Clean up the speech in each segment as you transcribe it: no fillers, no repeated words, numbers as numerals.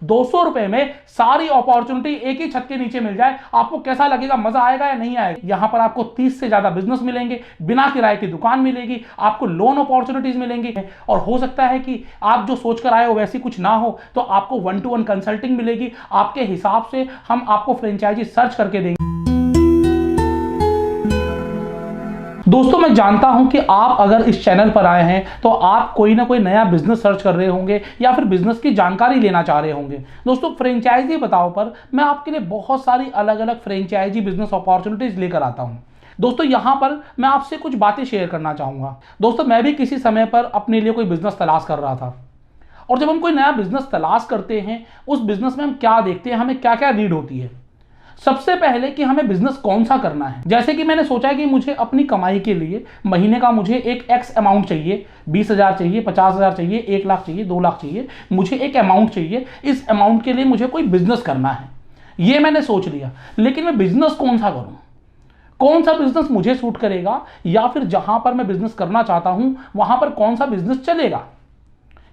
₹200 में सारी अपॉर्चुनिटी एक ही छत के नीचे मिल जाए, आपको कैसा लगेगा? मजा आएगा या नहीं आएगा? यहां पर आपको 30 से ज्यादा बिजनेस मिलेंगे, बिना किराए की दुकान मिलेगी, आपको लोन अपॉर्चुनिटीज मिलेंगी, और हो सकता है कि आप जो सोचकर आए हो वैसी कुछ ना हो तो आपको 1-to-1 कंसल्टिंग मिलेगी। आपके हिसाब से हम आपको फ्रेंचाइजी सर्च करके देंगे। दोस्तों, मैं जानता हूं कि आप अगर इस चैनल पर आए हैं तो आप कोई ना कोई नया बिजनेस सर्च कर रहे होंगे या फिर बिजनेस की जानकारी लेना चाह रहे होंगे। दोस्तों, फ्रेंचाइजी बताओ पर मैं आपके लिए बहुत सारी अलग अलग फ्रेंचाइजी बिजनेस अपॉर्चुनिटीज लेकर आता हूं। दोस्तों, यहां पर मैं आपसे कुछ बातें शेयर करना चाहूंगा। दोस्तों, मैं भी किसी समय पर अपने लिए कोई बिजनेस तलाश कर रहा था, और जब हम कोई नया बिजनेस तलाश करते हैं, उस बिजनेस में हम क्या देखते हैं, हमें क्या क्या नीड होती है। सबसे पहले कि हमें बिजनेस कौन सा करना है। जैसे कि मैंने सोचा कि मुझे अपनी कमाई के लिए महीने का मुझे एक एक्स अमाउंट चाहिए, 20,000 चाहिए, 50,000 चाहिए, 1 लाख चाहिए, 2 लाख चाहिए, मुझे एक अमाउंट चाहिए। इस अमाउंट के लिए मुझे कोई बिजनेस करना है, ये मैंने सोच लिया। लेकिन मैं बिजनेस कौन सा करूं, कौन सा बिजनेस मुझे सूट करेगा, या फिर जहां पर मैं बिजनेस करना चाहता हूं वहां पर कौन सा बिजनेस चलेगा।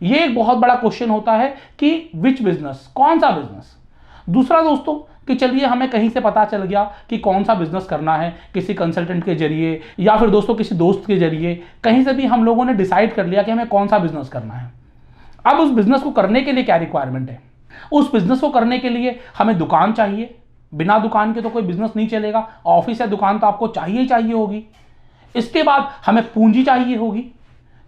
ये एक बहुत बड़ा क्वेश्चन होता है कि विच बिजनेस, कौन सा बिजनेस। दूसरा दोस्तों कि चलिए हमें कहीं से पता चल गया कि कौन सा बिजनेस करना है, किसी कंसल्टेंट के जरिए या फिर दोस्तों किसी दोस्त के जरिए, कहीं से भी हम लोगों ने डिसाइड कर लिया कि हमें कौन सा बिजनेस करना है। अब उस बिजनेस को करने के लिए क्या रिक्वायरमेंट है? उस बिजनेस को करने के लिए हमें दुकान चाहिए, बिना दुकान के तो कोई बिजनेस नहीं चलेगा। ऑफिस या दुकान तो आपको चाहिए ही चाहिए होगी। इसके बाद हमें पूंजी चाहिए होगी।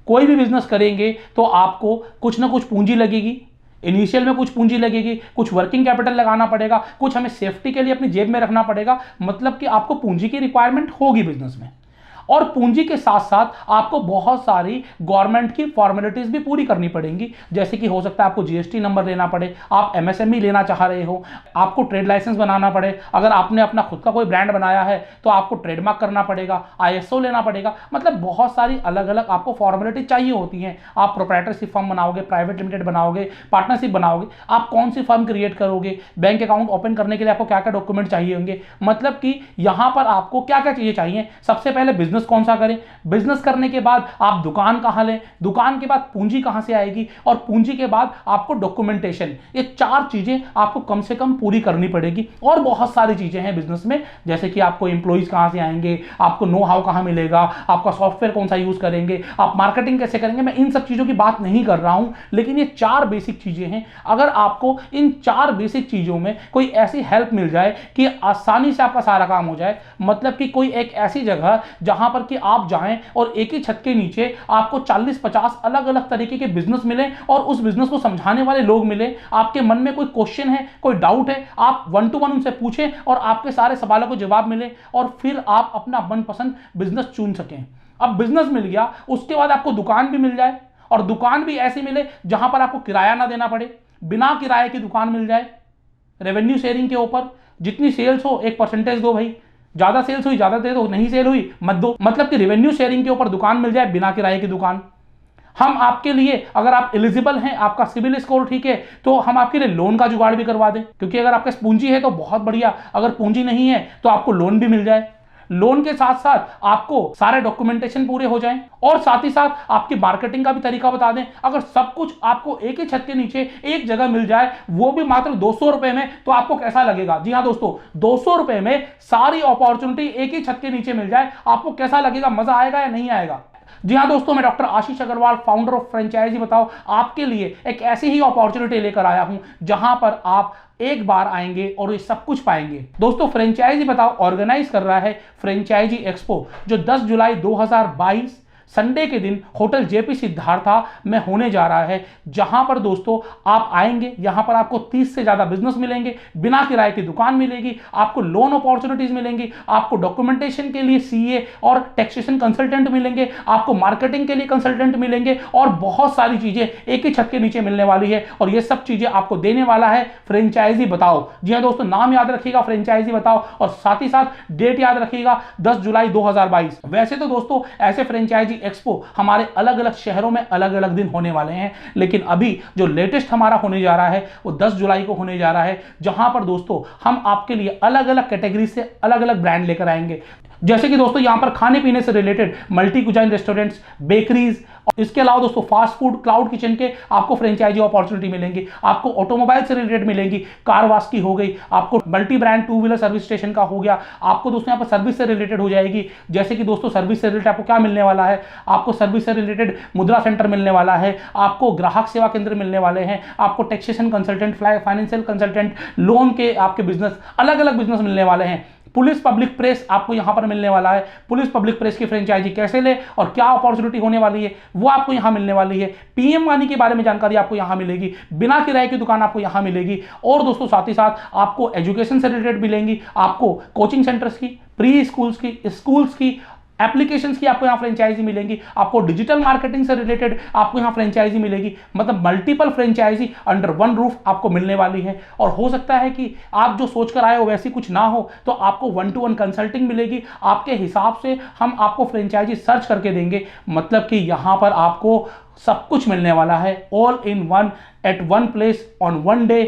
कोई भी बिजनेस करेंगे तो आपको कुछ ना कुछ पूंजी लगेगी। इनिशियल में कुछ पूंजी लगेगी, कुछ वर्किंग कैपिटल लगाना पड़ेगा, कुछ हमें सेफ्टी के लिए अपनी जेब में रखना पड़ेगा। मतलब कि आपको पूंजी की रिक्वायरमेंट होगी बिजनेस में। और पूंजी के साथ साथ आपको बहुत सारी गवर्नमेंट की फॉर्मेलिटीज भी पूरी करनी पड़ेंगी। जैसे कि हो सकता है आपको जीएसटी नंबर लेना पड़े, आप एमएसएमई लेना चाह रहे हो, आपको ट्रेड लाइसेंस बनाना पड़े, अगर आपने अपना खुद का कोई ब्रांड बनाया है तो आपको ट्रेडमार्क करना पड़ेगा, आईएसओ लेना पड़ेगा। मतलब बहुत सारी अलग अलग आपको फॉर्मेलिटी चाहिए होती हैं। आप प्रोप्राइटरशिप फर्म बनाओगे, प्राइवेट लिमिटेड बनाओगे, पार्टनरशिप बनाओगे, आप कौन सी फर्म क्रिएट करोगे, बैंक अकाउंट ओपन करने के लिए आपको क्या क्या डॉक्यूमेंट चाहिए होंगे। मतलब कि यहां पर आपको क्या क्या चीजें चाहिए। सबसे पहले बिजनेस कौन सा करें, बिजनेस करने के बाद आप दुकान कहां लें, दुकान के बाद पूंजी कहां से आएगी, और पूंजी के बाद आपको डॉक्यूमेंटेशन। ये 4 चीजें आपको कम से कम पूरी करनी पड़ेगी। और बहुत सारी चीजें हैं बिजनेस में, जैसे कि आपको एम्प्लॉइज कहां से आएंगे, आपको नो हाउ कहां मिलेगा, आपका सॉफ्टवेयर कौन सा यूज करेंगे, आप मार्केटिंग कैसे करेंगे। मैं इन सब चीजों की बात नहीं कर रहा हूं, लेकिन ये 4 बेसिक चीजें हैं। अगर आपको इन 4 बेसिक चीजों में कोई ऐसी हेल्प मिल जाए कि आसानी से आपका सारा काम हो जाए, मतलब कि कोई एक ऐसी जगह जहां पर कि आप जाएं और एक ही छत के नीचे आपको 40-50 अलग अलग तरीके के बिजनेस मिले और उस बिजनेस को समझाने वाले लोग मिले। आपके मन में कोई क्वेश्चन है, कोई डाउट है, आप 1-to-1 उनसे पूछें और आपके सारे सवालों को जवाब मिले, और फिर आप अपना मनपसंद बिजनेस चुन सकें। अब बिजनेस मिल गया, उसके बाद आपको दुकान भी मिल जाए, और दुकान भी ऐसी मिले जहां पर आपको किराया ना देना पड़े, बिना किराए की दुकान मिल जाए। रेवेन्यू शेयरिंग के ऊपर जितनी सेल्स हो एक परसेंटेज दो भाई, ज्यादा सेल्स हुई ज्यादा दे दो, नहीं सेल हुई मत दो। मतलब कि रेवेन्यू शेयरिंग के ऊपर दुकान मिल जाए, बिना किराए की दुकान। हम आपके लिए, अगर आप एलिजिबल हैं, आपका सिविल स्कोर ठीक है, तो हम आपके लिए लोन का जुगाड़ भी करवा दें। क्योंकि अगर आपके पास पूंजी है तो बहुत बढ़िया, अगर पूंजी नहीं है तो आपको लोन भी मिल जाए। लोन के साथ साथ आपको सारे डॉक्यूमेंटेशन पूरे हो जाएं, और साथ ही साथ आपकी मार्केटिंग का भी तरीका बता दें। अगर सब कुछ आपको एक ही छत के नीचे एक जगह मिल जाए, वो भी मात्र ₹200 में, तो आपको कैसा लगेगा? जी हां दोस्तों, ₹200 में सारी अपॉर्चुनिटी एक ही छत के नीचे मिल जाए, आपको कैसा लगेगा? मजा आएगा या नहीं आएगा? जी हां दोस्तों, मैं doctor Ashish Agarwal, founder of franchisee Batao, आपके लिए एक ऐसी ही अपॉर्चुनिटी लेकर आया हूं जहां पर आप एक बार आएंगे और ये सब कुछ पाएंगे। दोस्तों, फ्रेंचाइजी बताओ ऑर्गेनाइज कर रहा है फ्रेंचाइजी एक्सपो, जो 10 जुलाई 2022 संडे के दिन होटल जेपी सिद्धार्था में होने जा रहा है। जहां पर दोस्तों आप आएंगे, यहां पर आपको 30 से ज्यादा बिजनेस मिलेंगे, बिना किराए की दुकान मिलेगी, आपको लोन अपॉर्चुनिटीज मिलेंगी, आपको डॉक्यूमेंटेशन के लिए सीए और टैक्सेशन कंसल्टेंट मिलेंगे, आपको मार्केटिंग के लिए कंसल्टेंट मिलेंगे, और बहुत सारी चीजें एक ही छत के नीचे मिलने वाली है। और ये सब चीजें आपको देने वाला है फ्रेंचाइजी बताओ। जी हां दोस्तों, नाम याद रखिएगा फ्रेंचाइजी बताओ, और साथ ही साथ डेट याद रखिएगा 10 जुलाई 2022। वैसे तो दोस्तों ऐसे फ्रेंचाइजी एक्सपो हमारे अलग अलग शहरों में अलग अलग दिन होने वाले हैं, लेकिन अभी जो लेटेस्ट हमारा होने जा रहा है वो 10 जुलाई को होने जा रहा है, जहां पर दोस्तों हम आपके लिए अलग अलग कैटेगरी से अलग अलग ब्रांड लेकर आएंगे। जैसे कि दोस्तों यहां पर खाने पीने से रिलेटेड मल्टी कुजाइन रेस्टोरेंट्स, बेकरीज, इसके अलावा दोस्तों फास्ट फूड, क्लाउड किचन के आपको फ्रेंचाइजी अपॉर्चुनिटी मिलेंगी। आपको ऑटोमोबाइल से रिलेटेड मिलेंगी, कार वाश की हो गई, आपको multi brand two wheeler service station का हो गया, आपको दोस्तों यहाँ पर सर्विस से रिलेटेड हो जाएगी। जैसे कि दोस्तों सर्विस से रिलेटेड आपको क्या मिलने वाला है, आपको सर्विस से रिलेटेड मुद्रा सेंटर मिलने वाला है, आपको ग्राहक सेवा केंद्र मिलने वाले हैं, आपको taxation consultant, financial consultant, loan के आपके बिजनेस, अलग अलग बिजनेस मिलने वाले हैं। पुलिस पब्लिक प्रेस आपको यहां पर मिलने वाला है। पुलिस पब्लिक प्रेस की फ्रेंचाइजी कैसे ले और क्या अपॉर्चुनिटी होने वाली है वो आपको यहां मिलने वाली है। पीएम वानी के बारे में जानकारी आपको यहां मिलेगी, बिना किराए की दुकान आपको यहां मिलेगी। और दोस्तों साथ ही साथ आपको एजुकेशन से रिलेटेड मिलेंगी, आपको कोचिंग सेंटर्स की, प्री स्कूल्स की, स्कूल्स की, एप्लीकेशंस की आपको यहां फ्रेंचाइजी मिलेंगी, आपको डिजिटल मार्केटिंग से रिलेटेड आपको यहां फ्रेंचाइजी मिलेगी। मतलब multiple franchisee under one roof आपको मिलने वाली है। और हो सकता है कि आप जो सोचकर आए हो वैसी कुछ ना हो, तो आपको 1-to-1 कंसल्टिंग मिलेगी। आपके हिसाब से हम आपको फ्रेंचाइजी सर्च करके देंगे। मतलब कि यहां पर आपको सब कुछ मिलने वाला है, all in one, at one place, on one day,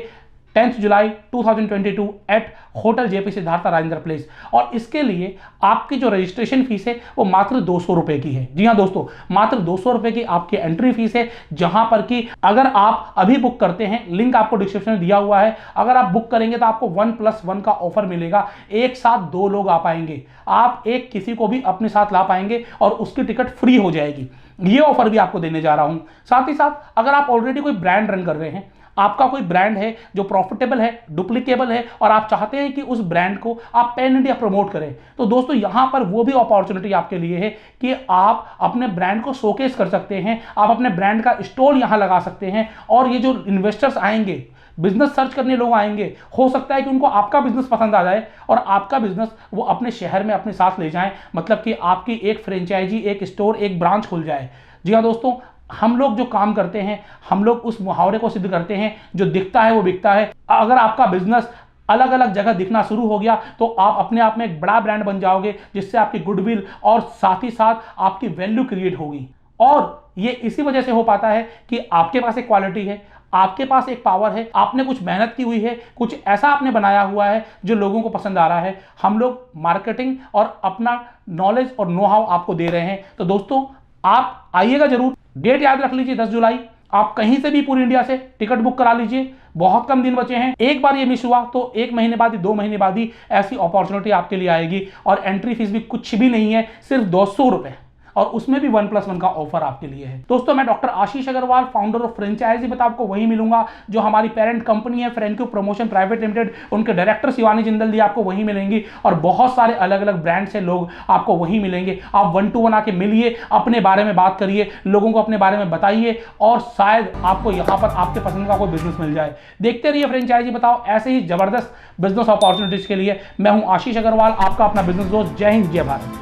10 July 2022 at hotel JP Siddharth Rajendra Place. और इसके लिए आपकी जो रजिस्ट्रेशन फीस है वो मात्र 200 रुपए की है। जी हाँ दोस्तों, मात्र 200 रुपए की आपकी एंट्री फीस है। जहां पर कि अगर आप अभी बुक करते हैं, लिंक आपको डिस्क्रिप्शन में दिया हुआ है, अगर आप बुक करेंगे तो आपको 1+1 का ऑफर मिलेगा। एक साथ 2 लोग आ पाएंगे, आप एक किसी को भी अपने साथ ला पाएंगे और उसकी टिकट फ्री हो जाएगी। ये ऑफर भी आपको देने जा रहा हूं। साथ ही साथ अगर आप ऑलरेडी कोई ब्रांड रन कर रहे हैं, आपका कोई ब्रांड है जो प्रॉफिटेबल है, डुप्लीकेबल है, और आप चाहते हैं कि उस ब्रांड को आप पैन इंडिया प्रमोट करें, तो दोस्तों यहां पर वो भी अपॉर्चुनिटी आपके लिए है कि आप अपने ब्रांड को शोकेस कर सकते हैं। आप अपने ब्रांड का स्टॉल यहां लगा सकते हैं। और ये जो इन्वेस्टर्स आएंगे, बिजनेस सर्च करने लोग आएंगे, हो सकता है कि उनको आपका बिजनेस पसंद आ जाए और आपका बिजनेस वो अपने शहर में अपने साथ ले जाएं। मतलब कि आपकी एक फ्रेंचाइजी, एक स्टोर, एक ब्रांच खुल जाए। जी हाँ दोस्तों, हम लोग जो काम करते हैं, हम लोग उस मुहावरे को सिद्ध करते हैं, जो दिखता है वो बिकता है। अगर आपका बिजनेस अलग अलग जगह दिखना शुरू हो गया तो आप अपने आप में एक बड़ा ब्रांड बन जाओगे, जिससे आपकी गुडविल और साथ ही साथ आपकी वैल्यू क्रिएट होगी। और ये इसी वजह से हो पाता है कि आपके पास एक क्वालिटी है, आपके पास एक पावर है, आपने कुछ मेहनत की हुई है, कुछ ऐसा आपने बनाया हुआ है जो लोगों को पसंद आ रहा है। हम लोग मार्केटिंग और अपना नॉलेज और नो हाउ आपको दे रहे हैं। तो दोस्तों आप आइएगा जरूर। डेट याद रख लीजिए, 10 जुलाई। आप कहीं से भी पूरी इंडिया से टिकट बुक करा लीजिए, बहुत कम दिन बचे हैं। एक बार ये मिस हुआ तो 1 महीने बाद ही, 2 महीने बाद ही ऐसी अपॉर्चुनिटी आपके लिए आएगी। और एंट्री फीस भी कुछ भी नहीं है, सिर्फ 200 रुपए, और उसमें भी 1+1 का ऑफर आपके लिए है। दोस्तों मैं doctor Ashish Agarwal, founder of franchisee Bata, आपको वहीं मिलूंगा जो हमारी पेरेंट कंपनी है फ्रेंक्यू प्रमोशन प्राइवेट लिमिटेड, उनके डायरेक्टर शिवानी जिंदल जी आपको वहीं मिलेंगी। और बहुत सारे अलग अलग ब्रांड से लोग आपको वहीं मिलेंगे। आप 1-to-1 आके मिलिए, अपने बारे में बात करिए, लोगों को अपने बारे में बताइए, और शायद आपको यहाँ पर आपके पसंद का कोई बिजनेस मिल जाए। देखते रहिए फ्रेंचाइजी बताओ ऐसे ही जबरदस्त बिजनेस अपॉर्चुनिटीज के लिए। मैं हूं आशीष अग्रवाल, आपका अपना बिजनेस दोस्त। जय हिंद, जय भारत।